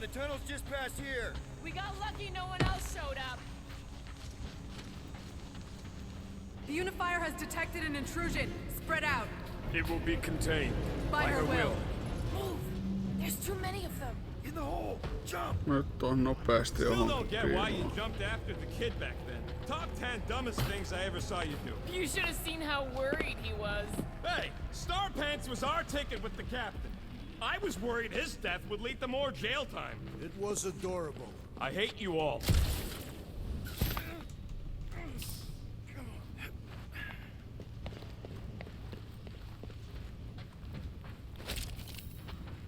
the tunnel's just past here. We got lucky no one else showed up. The unifier has detected an intrusion. Spread out. It will be contained. By her will. Move! There's too many of them. In the hole. Jump. Nyt on nopeasti Still johonkin don't get why you piiloon. jumped after the kid back then. Top 10 dumbest things I ever saw you do. You should have seen how worried he was. Hey, Star Pants was our ticket with the captain. I was worried his death would lead to more jail time. It was adorable. I hate you all.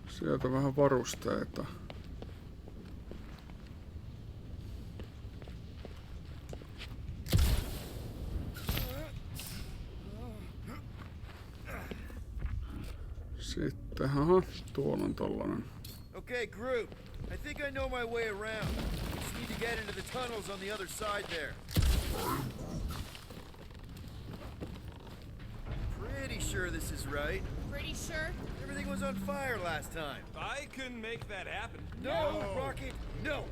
Sieltä vähän varusteita. Sitten, aha, tuolla on tollanen. Okay, group. I think I know my way around. We just need to get into the tunnels on the other side there. Pretty sure this is right. Pretty sure? Everything was on fire last time. I couldn't make that happen. No, Rocket, no.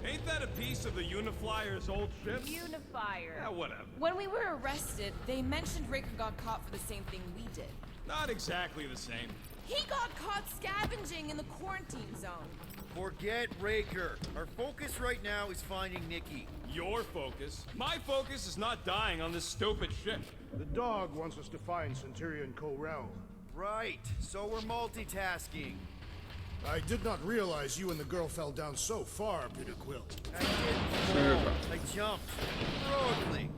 Ain't that a piece of the Uniflyer's old ships? Unifier. Yeah, whatever. When we were arrested, they mentioned Raker got caught for the same thing we did. Not exactly the same. He got caught scavenging in the quarantine zone. Forget Raker. Our focus right now is finding Nikki. Your focus. My focus is not dying on this stupid ship. The dog wants us to find Centurion Corel. Right, so we're multitasking. I did not realize you and the girl fell down so far, Peter Quill. I didn't fall. I jumped. Heroically.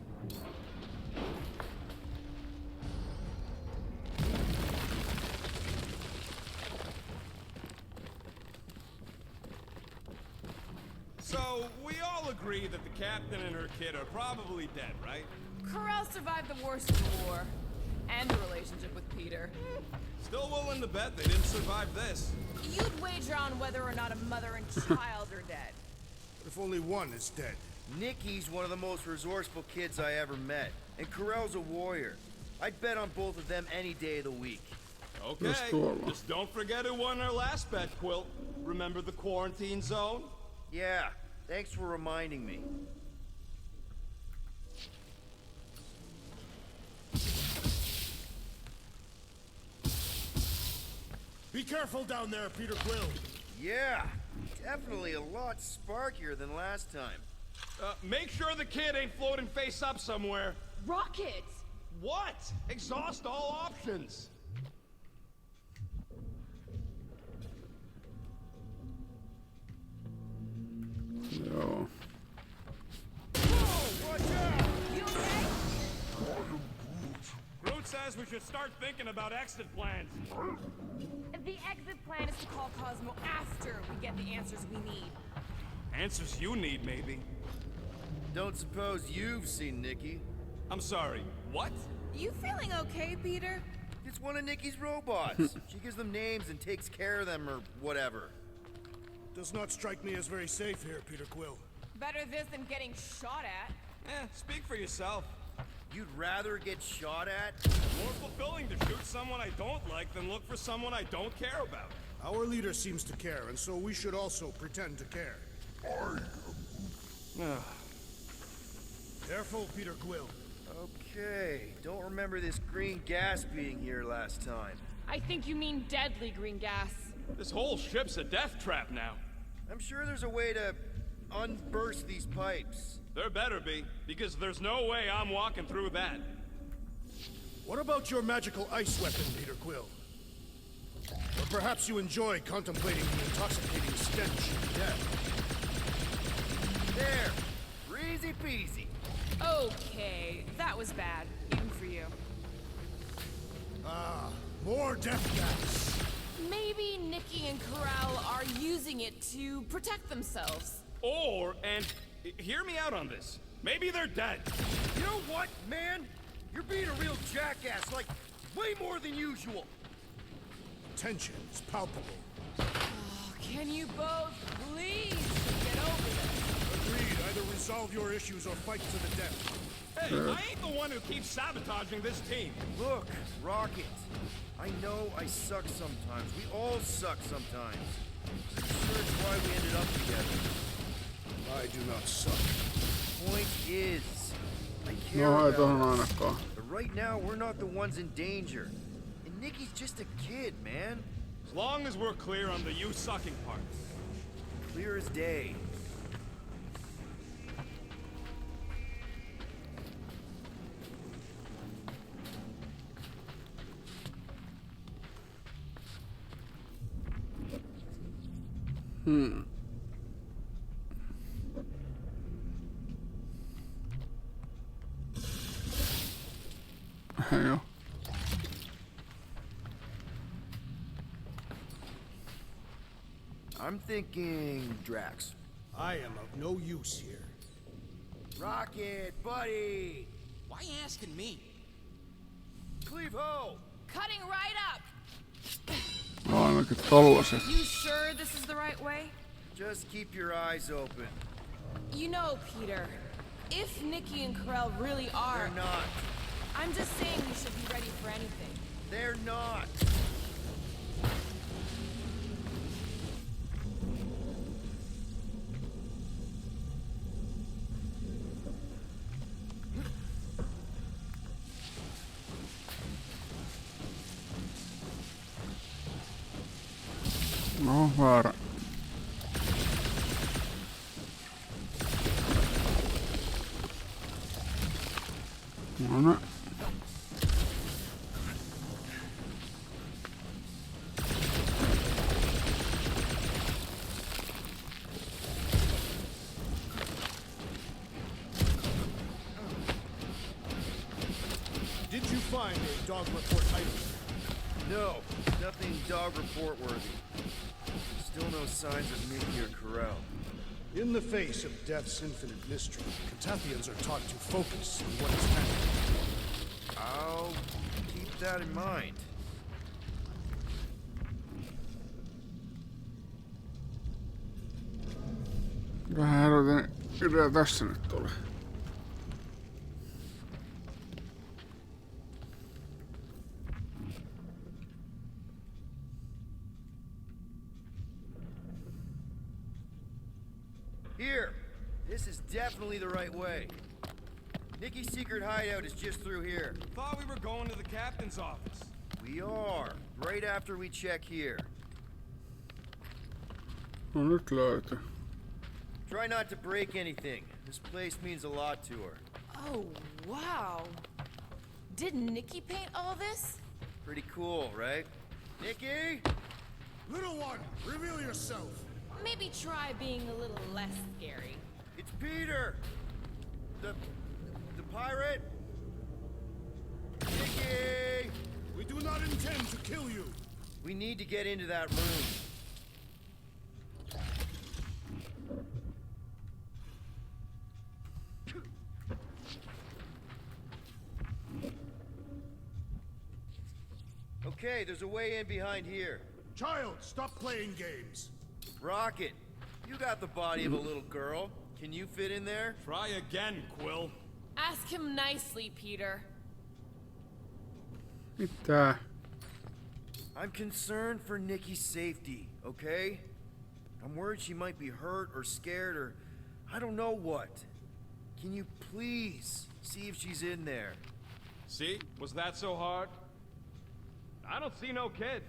So, we all agree that the captain and her kid are probably dead, right? Corral survived the worst of the war. And the relationship with Peter. Still willing to bet they didn't survive this. You'd wager on whether or not a mother and child are dead. If only one is dead. Nikki's one of the most resourceful kids I ever met. And Corell's a warrior. I'd bet on both of them any day of the week. Okay, just don't forget who won our last bet, Quill. Remember the quarantine zone? Yeah, thanks for reminding me. Be careful down there, Peter Quill. Yeah, definitely a lot sparkier than last time. Make sure the kid ain't floating face up somewhere. Rockets! What? Exhaust all options. Joo. You okay? Groot says we should start thinking about exit plans. The exit plan is to call Cosmo after we get the answers we need. Answers you need, maybe. Don't suppose you've seen Nikki? I'm sorry, what? You feeling okay, Peter? It's one of Nikki's robots. She gives them names and takes care of them or whatever. Does not strike me as very safe here, Peter Quill. Better this than getting shot at. Speak for yourself. You'd rather get shot at? More fulfilling to shoot someone I don't like than look for someone I don't care about. Our leader seems to care, and so we should also pretend to care. Careful, Peter Quill. Okay, don't remember this green gas being here last time. I think you mean deadly green gas. This whole ship's a death trap now. I'm sure there's a way to unburst these pipes. There better be, because there's no way I'm walking through that. What about your magical ice weapon, Peter Quill? Or perhaps you enjoy contemplating the intoxicating stench of death. There! Easy peasy. Okay, that was bad, even for you. Ah, more death gas. Maybe Nikki and Corral are using it to protect themselves. Hear me out on this. Maybe they're dead. You know what, man? You're being a real jackass, like, way more than usual. Tension is palpable. Oh, can you both please get over this? Agreed. Either resolve your issues or fight to the death. Hey, I ain't the one who keeps sabotaging this team. Look, Rocket. I know I suck sometimes. We all suck sometimes. Sure, it's why we ended up together. I do not suck. Point is, I care No ei about tohon us. ainakaan. But right now, we're not the ones in danger. And Nikki's just a kid, man. As long as we're clear on the you sucking part. Clear as day. Joo. I'm thinking Drax. I am of no use here. Rocket, buddy! Why you asking me? Cleave ho! Cutting right up! No ainakin tollaset. You sure this is the right way? Just keep your eyes open. You know, Peter, if Nikki and Corell really are... They're not. I'm just saying we should be ready for anything. They're not. No väärä. No ne. Did you find a dog report item? No, nothing dog report worthy. Still no signs of Nikki or Corell. In the face of death's infinite mystery, Catathians are taught to focus on what is happening. I'll keep that in mind. Vähän erotin idea tässä nyt tuli. Here! This is definitely the right way. Nikki's secret hideout is just through here. Thought we were going to the captain's office. We are, right after we check here. No nyt löytyi. Try not to break anything. This place means a lot to her. Oh, wow. Did Nikki paint all this? Pretty cool, right? Nikki? Little one, reveal yourself. Maybe try being a little less scary. It's Peter! The pirate? Nikki! We do not intend to kill you. We need to get into that room. Okay, there's a way in behind here. Child, stop playing games. Rocket, you got the body of a little girl. Can you fit in there? Try again, Quill. Ask him nicely, Peter. Mitä? I'm concerned for Nikki's safety, okay? I'm worried she might be hurt or scared or I don't know what. Can you please see if she's in there? See? Was that so hard? I don't see no kid.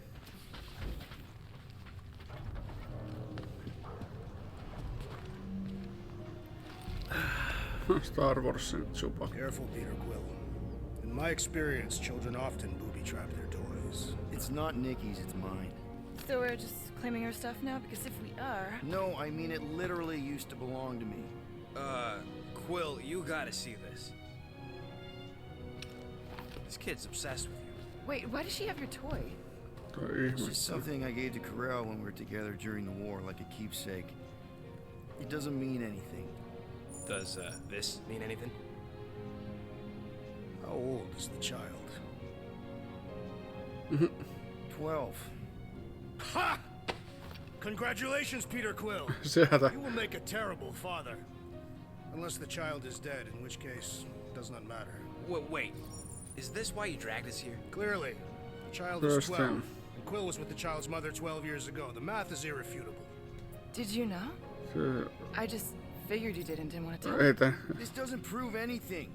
Star Warsin supa. Careful, Peter Quill. In my experience, children often booby-trap their toys. It's not Nikki's, it's mine. So we're just claiming her stuff now? Because if we are... No, I mean it literally used to belong to me. Quill, you gotta see this. This kid's obsessed with you. Wait, why does she have your toy? Tai It's just ihmettä. something I gave to Corell when we were together during the war, like a keepsake. It doesn't mean anything. Does, this mean anything? How old is the child? 12. Ha! Congratulations, Peter Quill. Sieltä. You will make a terrible father. Unless the child is dead, in which case, it does not matter. Wait, is this why you dragged us here? Clearly, the child is First 12. thing. Quill was with the child's mother 12 years ago. The math is irrefutable. Did you know? Se, I just figured you didn't want to tell me. ei tää. This doesn't prove anything.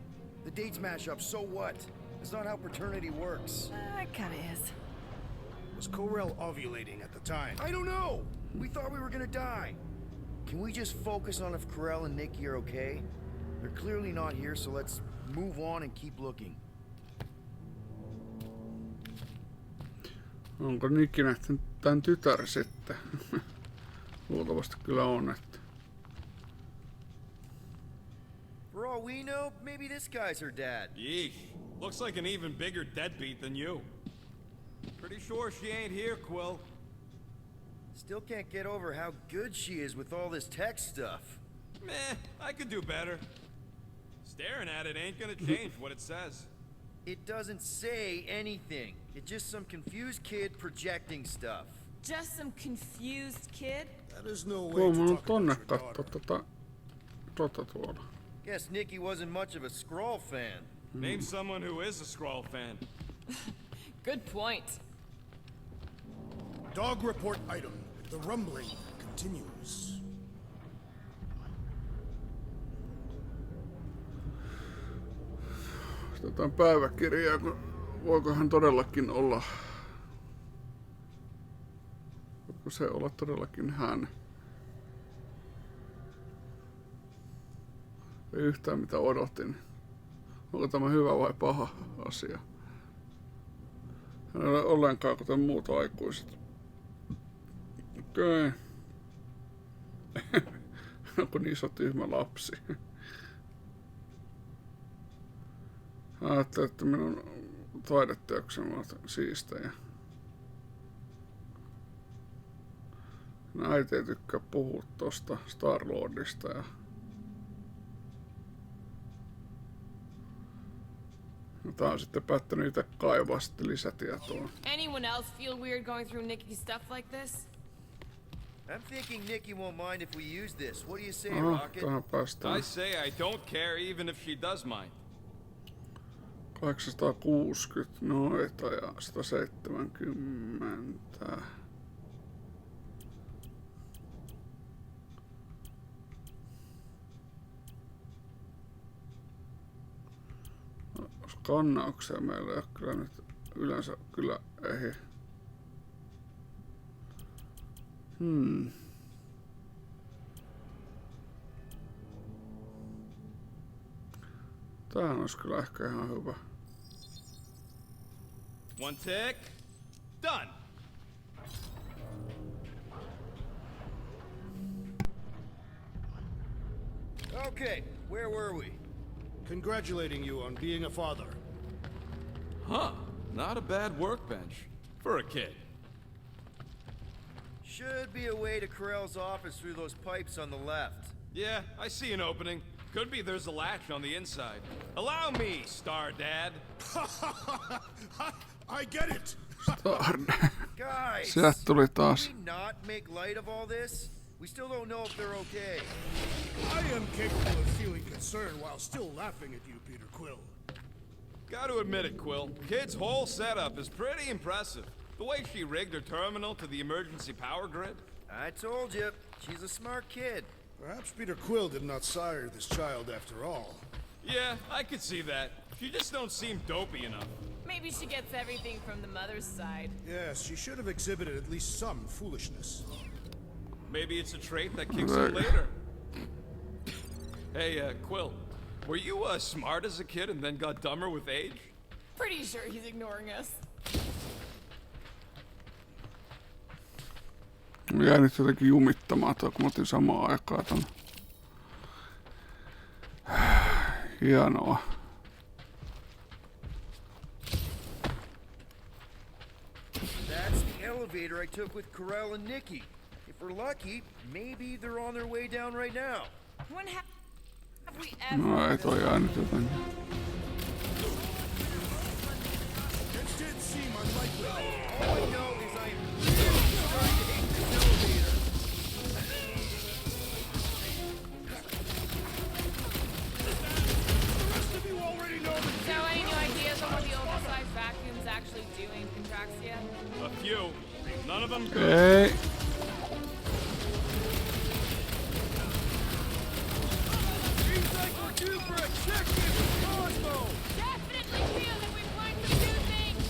The dates match up, so what? That's not how paternity works. It kinda is. Was Corell ovulating at the time? I don't know! We thought we were gonna die. Can we just focus on if Corell and Nikki are okay? They're clearly not here, so let's move on and keep looking. Onko Nikki nähty tän tytär sitten? Luultavasti kyllä on, että... For all we know, maybe this guy's her dad. Yeesh. Looks like an even bigger deadbeat than you. Pretty sure she ain't here, Quill. Still can't get over how good she is with all this tech stuff. Meh, I could do better. Staring at it ain't gonna change what it says. It doesn't say anything. It's just some confused kid projecting stuff. Just some confused kid? That is no way Tuo to mun talk tonne about your kattoo daughter. tuolla. Guess Nikki wasn't much of a Skrull fan. Name someone who is a Skrull fan. Good point. Dog report item. The rumbling continues. Jotain päiväkirjaa, kun voikohan todellakin olla... Voiko se olla todellakin hän? Ei yhtään mitä odotin. Onko tämä hyvä vai paha asia? Hän ei ole ollenkaan kuten muut aikuiset. Okei. Onko niin iso tyhmä lapsi? Ajattelin, että minun taideteokseni ovat siistejä. Äiti ei tykkää puhua tosta Star-Lordista ja... No, tää on sitten päättänyt itse kaivaa sitten lisätietoa. Anyone else feel weird going through Nikki's stuff like this? I'm thinking Nikki won't mind if we use this. What do you say, Aha, Rocket? tähän päästään. I say I don't care even if she does mind. 860 noita ja 170. Skannauksia meillä ei ole kyllä nyt yleensä kyllä ei. Tämähän olisi kyllä ehkä ihan hyvä. One tick. Done. Okay, where were we? Congratulating you on being a father. Huh. Not a bad workbench. For a kid. Should be a way to Corell's office through those pipes on the left. Yeah, I see an opening. Could be there's a latch on the inside. Allow me, Star Dad. I get it. Star. Guys, Sieltä tuli taas. can we not make light of all this? We still don't know if they're okay. I am capable of feeling concern while still laughing at you, Peter Quill. Gotta admit it, Quill. Kid's whole setup is pretty impressive. The way she rigged her terminal to the emergency power grid. I told you, she's a smart kid. Perhaps Peter Quill did not sire this child after all. Yeah, I could see that. She just don't seem dopey enough. Maybe she gets everything from the mother's side. Yes, she should have exhibited at least some foolishness. Maybe it's a trait that kicks in later. Hey, Quill, were you smart as a kid and then got dumber with age? Pretty sure he's ignoring us. Jäi nyt jotenkin jumittamaan tuo, kun mä otin samaan aikaan ton. Hienoa. That's the elevator I took with Corell and Nikki. If we're lucky, maybe they're on their way down right now. When have we ever... No ei toi jää nyt jotenkin. It did seem unlikely. All I know is I am really starting to hate this elevator. Have you already know that So any new ideas on what the oversized vacuum's actually doing, Contraxia? A few. Ei. Seems like we're due for a check-in with Cosmo! Definitely feel that we've learned some new things.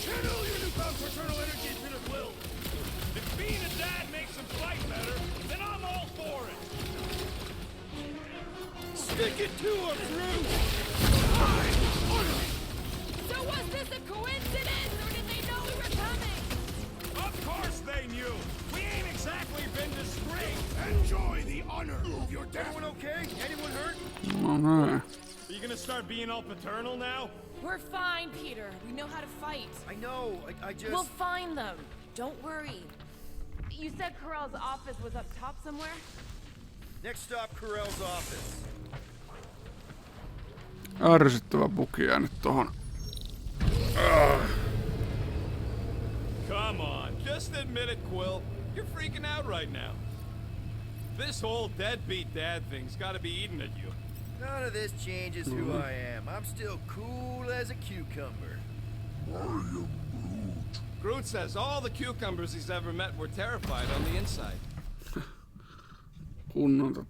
Channel your newfound fraternal energy to the will. If being a dad makes him fight better, then I'm all for it. Stick it to him, Drew! So was this a coincidence, or did they know we were coming? Of course they knew. We ain't exactly been discreet. Enjoy the honor of your death. Everyone okay? Anyone hurt? No näin. Are you gonna start being all paternal now? We're fine, Peter. We know how to fight. I know, I just... We'll find them. Don't worry. You said Corell's office was up top somewhere? Next stop, Corell's office. Ärsyttävä bugi jäänyt tohon. Come on, just admit it, Quill. You're freaking out right now. This whole deadbeat dad thing's gotta be eating at you. None of this changes who I am. I'm still cool as a cucumber. Groot says all the cucumbers he's ever met were terrified on the inside. Kunnon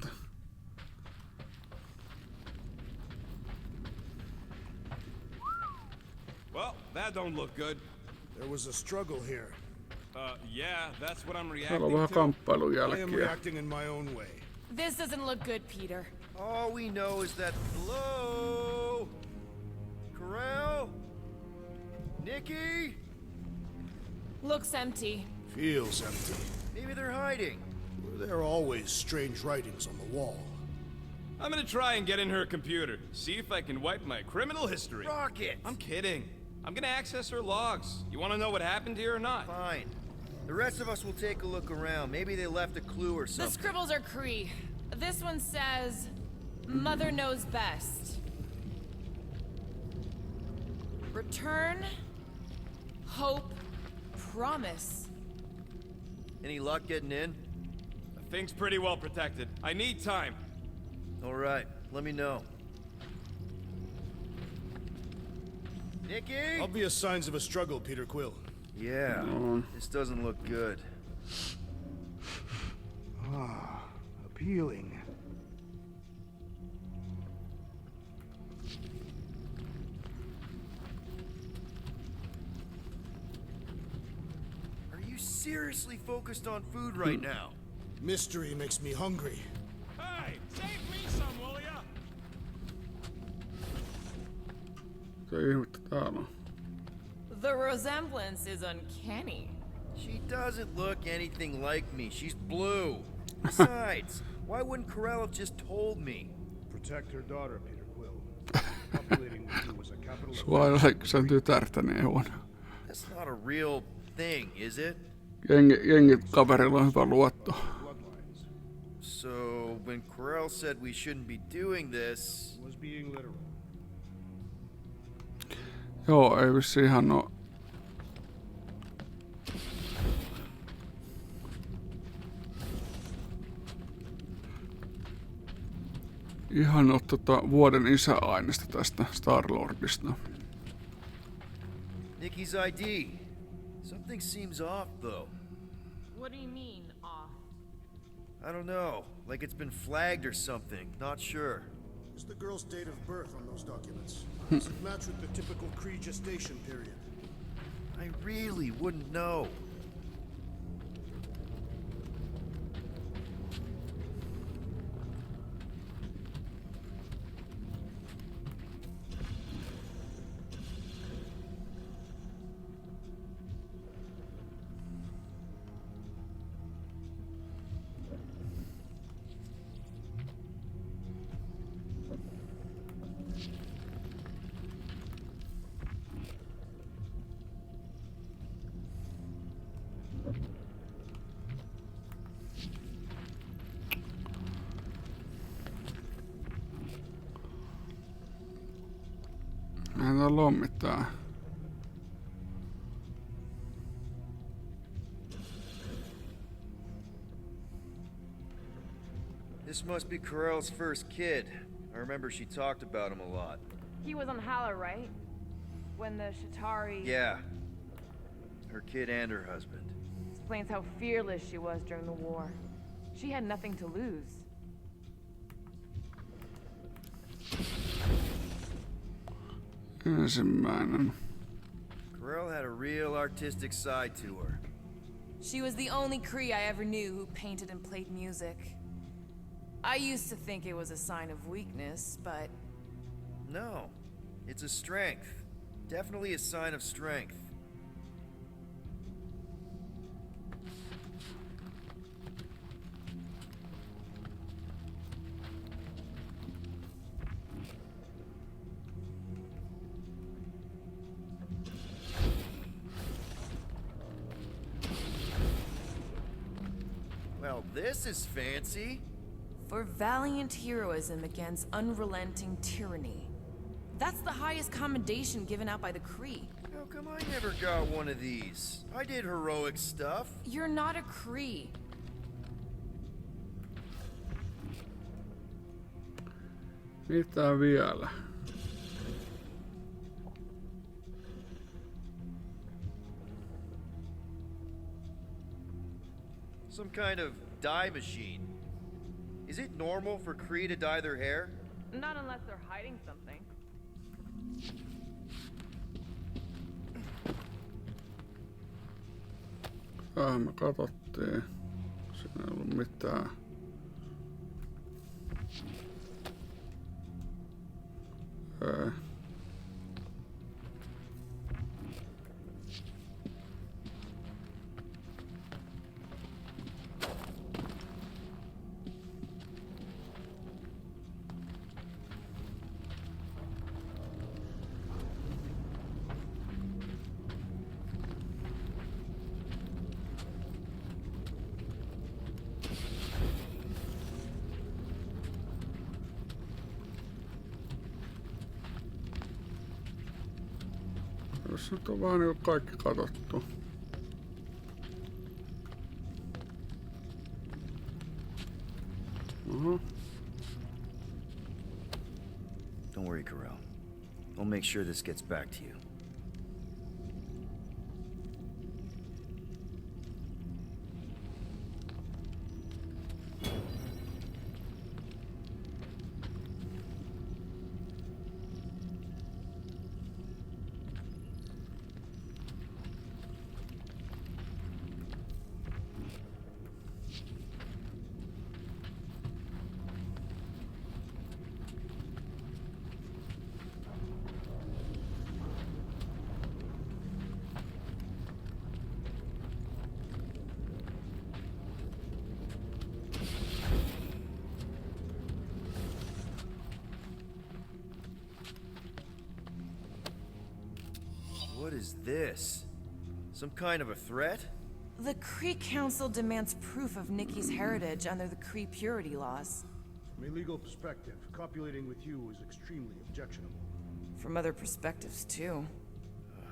Well, that don't look good. There was a struggle here. Yeah, that's what I'm Täällä on vähän reacting to. kamppailun I am jälkiä. reacting in my own way. This doesn't look good, Peter. All we know is that... Hello? Corell? Nikki? Looks empty. Feels empty. Maybe they're hiding. There are always strange writings on the wall. I'm gonna try and get in her computer, see if I can wipe my criminal history. Rocket! I'm kidding. I'm gonna access her logs. You wanna know what happened here or not? Fine. The rest of us will take a look around. Maybe they left a clue or The something. scribbles are Cree. This one says, Mother knows best. Return, hope, promise. Any luck getting in? The thing's pretty well protected. I need time. All right, let me know. Nikki? Obvious signs of a struggle, Peter Quill. Yeah, this doesn't look good. Appealing. Are you seriously focused on food right now? Mystery makes me hungry. Hey, save me some, will ya? Se ihmettä täällä on. The resemblance is uncanny. She doesn't look anything like me. She's blue. Besides, why wouldn't Corell have just told me? Protect her daughter, Peter Quill. Populating with you was a capital Suojeleeko sen tytärtä neuvon? That's not a real thing, is it? Jengi kaverilla on hyvä luotto. bloodlines. So, when Corell said we shouldn't be doing this... Was being literal. Joo, ei vissi ihan oo. Ihan oo vuoden isäaineesta tästä Star-Lordista. Nikki's ID. Something seems off, though. What do you mean, off? I don't know. Like it's been flagged or something. Not sure. Is the girl's date of birth on those documents? Does it match with the typical Kree gestation period? I really wouldn't know. Eihän täällä oo mitään. This must be Corell's first kid. I remember she talked about him a lot. He was on Hala, right? when the Shatari Yeah. Her kid and her husband. explains how fearless she was during the war. She had nothing to lose. Ensimmäinen. Corell had a real artistic side to her. She was the only Cree I ever knew who painted and played music. I used to think it was a sign of weakness, but No, it's a strength. Definitely a sign of strength. Well, this is fancy. for valiant heroism against unrelenting tyranny. That's the highest commendation given out by the Cree. How come I never got one of these? I did heroic stuff. You're not a Cree. Mitä vielä? Some kind of dye machine. Is it normal for Cree to dye their hair? Not unless they're hiding something. Me katsottiin. Siinä ei ollut mitään. Jos nyt on vaan niinku kaikki katsottu. Oho. Don't worry, Corell. I'll make sure this gets back to you. What is this? Some kind of a threat? The Cree Council demands proof of Nikki's heritage under the Cree purity laws. From a legal perspective, copulating with you is extremely objectionable. From other perspectives, too.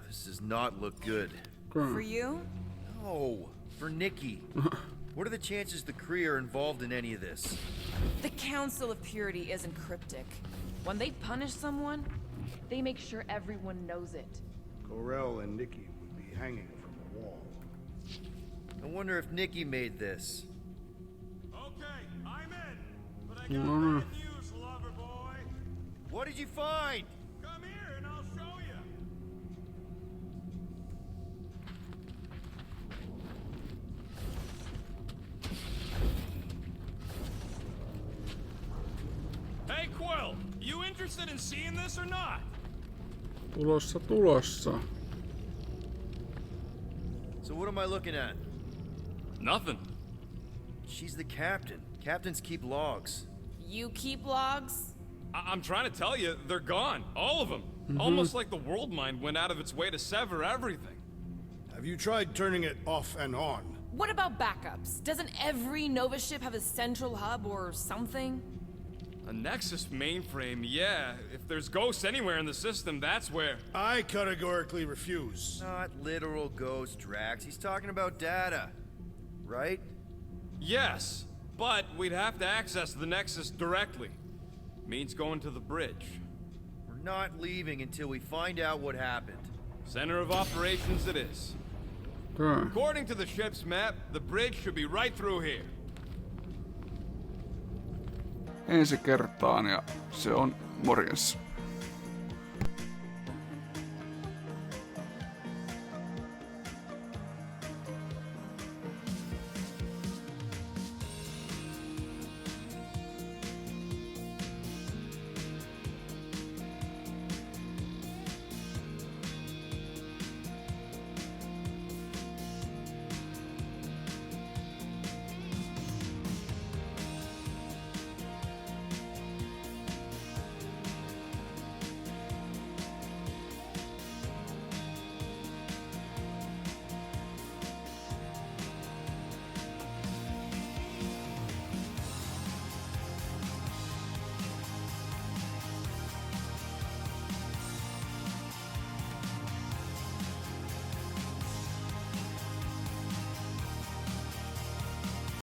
This does not look good. For you? No, for Nikki. What are the chances the Cree are involved in any of this? The Council of Purity isn't cryptic. When they punish someone, they make sure everyone knows it. Corell and Nikki would be hanging from a wall. I wonder if Nikki made this. Okay, I'm in. But I got bad news, lover boy. What did you find? Come here and I'll show you. Hey, Quill, you interested in seeing this or not? Tulossa. So what am I looking at? Nothing. She's the captain. Captains keep logs. You keep logs? I'm trying to tell you, they're gone. All of them. Almost like the world mind went out of its way to sever everything. Have you tried turning it off and on? What about backups? Doesn't every Nova ship have a central hub or something? A Nexus mainframe, yeah. If there's ghosts anywhere in the system, that's where. I categorically refuse. Not literal ghost, Drax. He's talking about data. Right? Yes, but we'd have to access the Nexus directly. Means going to the bridge. We're not leaving until we find out what happened. Center of operations it is. Tää. According to the ship's map, the bridge should be right through here. Ensi kertaan ja se on morjens.